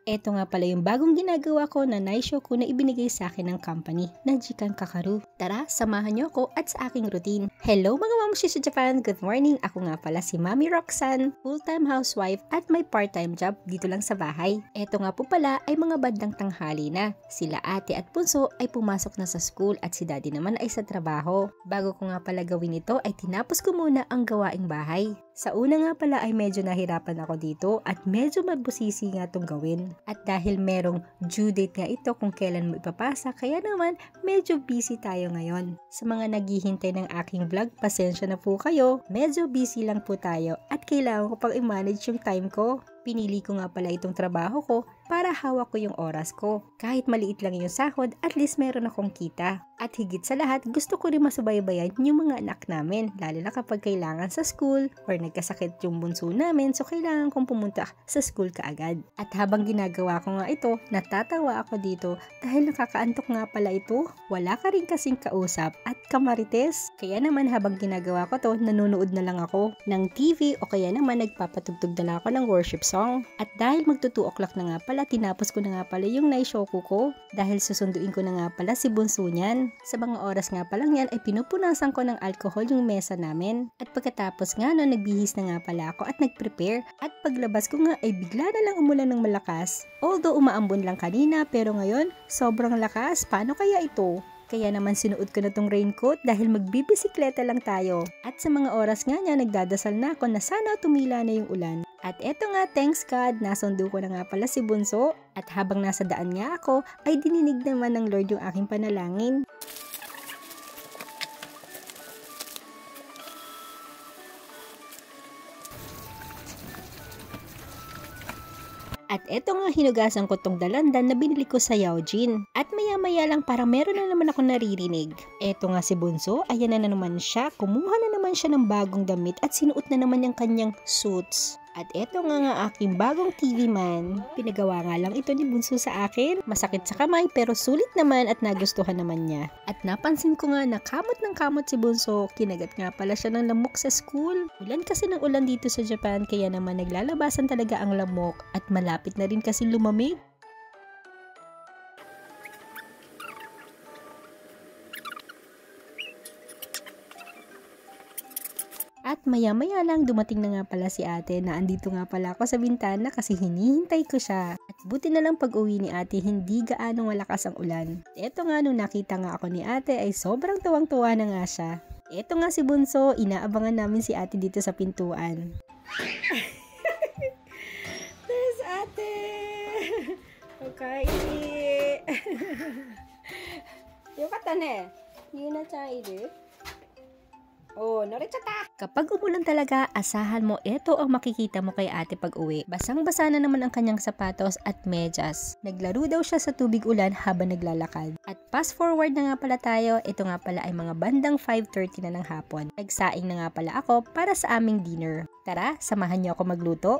Eto nga pala yung bagong ginagawa ko na naishoku na ibinigay sa akin ng company na Jikan Kakaru. Tara, samahan niyo ako at sa aking routine. Hello mga mamshi sa Japan! Good morning! Ako nga pala si Mami Roxanne, full-time housewife at may part-time job dito lang sa bahay. Eto nga po pala ay mga bandang tanghali na. Sila ate at bunso ay pumasok na sa school at si daddy naman ay sa trabaho. Bago ko nga pala gawin ito ay tinapos ko muna ang gawaing bahay. Sa una nga pala ay medyo nahirapan ako dito at medyo mabusisi nga itong gawin. At dahil merong due date nga ito kung kailan mo ipapasa, kaya naman medyo busy tayo ngayon. Sa mga naghihintay ng aking vlog, pasensya na po kayo. Medyo busy lang po tayo at kailangan ko pang i-manage yung time ko. Pinili ko nga pala itong trabaho ko para hawak ko yung oras ko. Kahit maliit lang yung sahod, at least meron akong kita. At higit sa lahat, gusto ko rin masubaybayan yung mga anak namin, lalo na kapag kailangan sa school or nagkasakit yung bunso namin, so kailangan kong pumunta sa school kaagad. At habang ginagawa ko nga ito, natatawa ako dito dahil nakakaantok nga pala ito. Wala ka rin kasing kausap at kamarites. Kaya naman habang ginagawa ko to, nanonood na lang ako ng TV o kaya naman nagpapatugtog na lang ako ng worship song. At dahil magto 2 o'clock na nga pala, tinapos ko na nga pala yung naishoku ko dahil susunduin ko na nga pala si bunso niyan. Sa mga oras nga palang yan ay pinupunasan ko ng alcohol yung mesa namin. At pagkatapos nga no, nagbihis na nga pala ako at nagprepare. At paglabas ko nga ay bigla na lang umulan ng malakas. Although umaambon lang kanina pero ngayon sobrang lakas. Paano kaya ito? Kaya naman sinuot ko na tong raincoat dahil magbibisikleta lang tayo. At sa mga oras nga niya, nagdadasal na ako na sana tumila na yung ulan. At eto nga, thanks God, nasundo ko na nga pala si bunso. At habang nasa daan nga ako, ay dininig naman ng Lord yung aking panalangin. At eto nga hinugasan ko tong dalandan na binili ko sa Yaojin. At maya-maya lang para meron na naman ako naririnig. Eto nga si bunso, ayan na naman siya. Kumuha na naman siya ng bagong damit at sinuot na naman yung kanyang suits. At eto nga aking bagong TV man. Pinagawa nga lang ito ni bunso sa akin. Masakit sa kamay pero sulit naman at nagustuhan naman niya. At napansin ko nga na kamot ng kamot si bunso. Kinagat nga pala siya ng lamok sa school. Ulan kasi ng ulan dito sa Japan kaya naman naglalabasan talaga ang lamok. At malapit na rin kasi lumamig. At maya-maya lang dumating na nga pala si ate na andito nga pala ako sa bintana kasi hinihintay ko siya. At buti na lang pag-uwi ni ate hindi gaano malakas ang ulan. Eto nga nung nakita nga ako ni ate ay sobrang tuwang-tuwa na nga siya. Eto nga si bunso, inaabangan namin si ate dito sa pintuan. There's ate! Okay. Yokata ne. Yuna-chan iru? Oh, norichata! Kapag umulan talaga, asahan mo ito ang makikita mo kay ate pag uwi. Basang-basa na naman ang kanyang sapatos at medyas. Naglaro daw siya sa tubig ulan habang naglalakad. At fast forward na nga pala tayo, ito nga pala ay mga bandang 5:30 na ng hapon. Nagsaing na nga pala ako para sa aming dinner. Tara, samahan niyo ako magluto.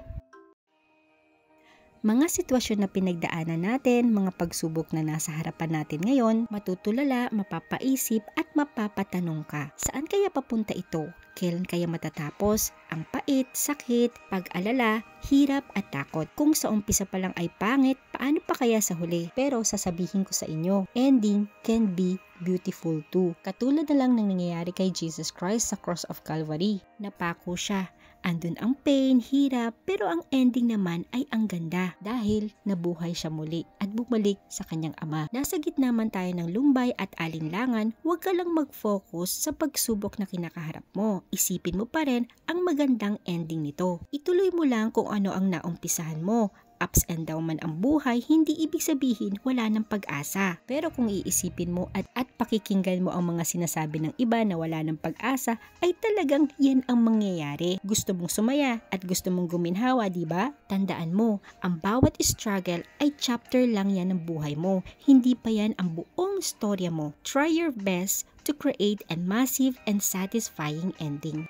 Mga sitwasyon na pinagdaanan natin, mga pagsubok na nasa harapan natin ngayon, matutulala, mapapaisip at mapapatanong ka. Saan kaya papunta ito? Kailan kaya matatapos? Ang pait, sakit, pag-alala, hirap at takot. Kung sa umpisa pa lang ay pangit, paano pa kaya sa huli? Pero sasabihin ko sa inyo, ending can be beautiful too. Katulad na lang ng nangyayari kay Jesus Christ sa Cross of Calvary. Napako siya. Andun ang pain, hirap, pero ang ending naman ay ang ganda dahil nabuhay siya muli at bumalik sa kanyang ama. Nasa gitna man tayo ng lumbay at alinlangan, huwag ka lang mag-focus sa pagsubok na kinakaharap mo. Isipin mo pa rin ang magandang ending nito. Ituloy mo lang kung ano ang naumpisahan mo. Ups and down man ang buhay, hindi ibig sabihin wala ng pag-asa. Pero kung iisipin mo at pakikinggan mo ang mga sinasabi ng iba na wala ng pag-asa, ay talagang yan ang mangyayari. Gusto mong sumaya at gusto mong guminhawa, diba? Tandaan mo, ang bawat struggle ay chapter lang yan ng buhay mo. Hindi pa yan ang buong storya mo. Try your best to create a massive and satisfying ending.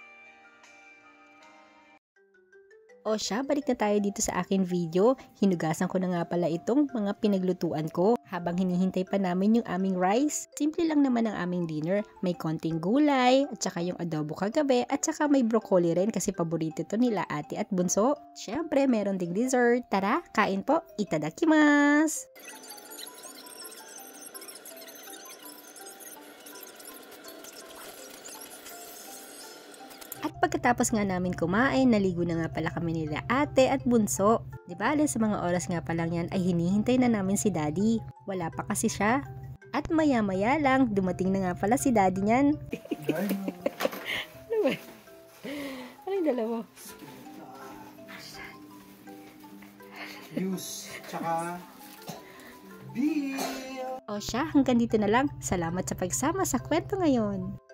O siya, balik na tayo dito sa akin video. Hinugasan ko na nga pala itong mga pinaglutuan ko. Habang hinihintay pa namin yung aming rice, simple lang naman ang aming dinner. May konting gulay, at saka yung adobo kagabi, at saka may broccoli rin kasi paborito to nila ate at bunso. Syempre, meron ding dessert. Tara, kain po. Itadakimasu! At pagkatapos nga namin kumain, naligo na nga pala kami nila ate at bunso. Di ba, sa mga oras nga pa lang yan ay hinihintay na namin si daddy. Wala pa kasi siya. At maya-maya lang, dumating na nga pala si daddy niyan. Ano ba? Ano yung dala mo? Juice, tsaka beer. O siya, hanggang dito na lang. Salamat sa pagsama sa kwento ngayon.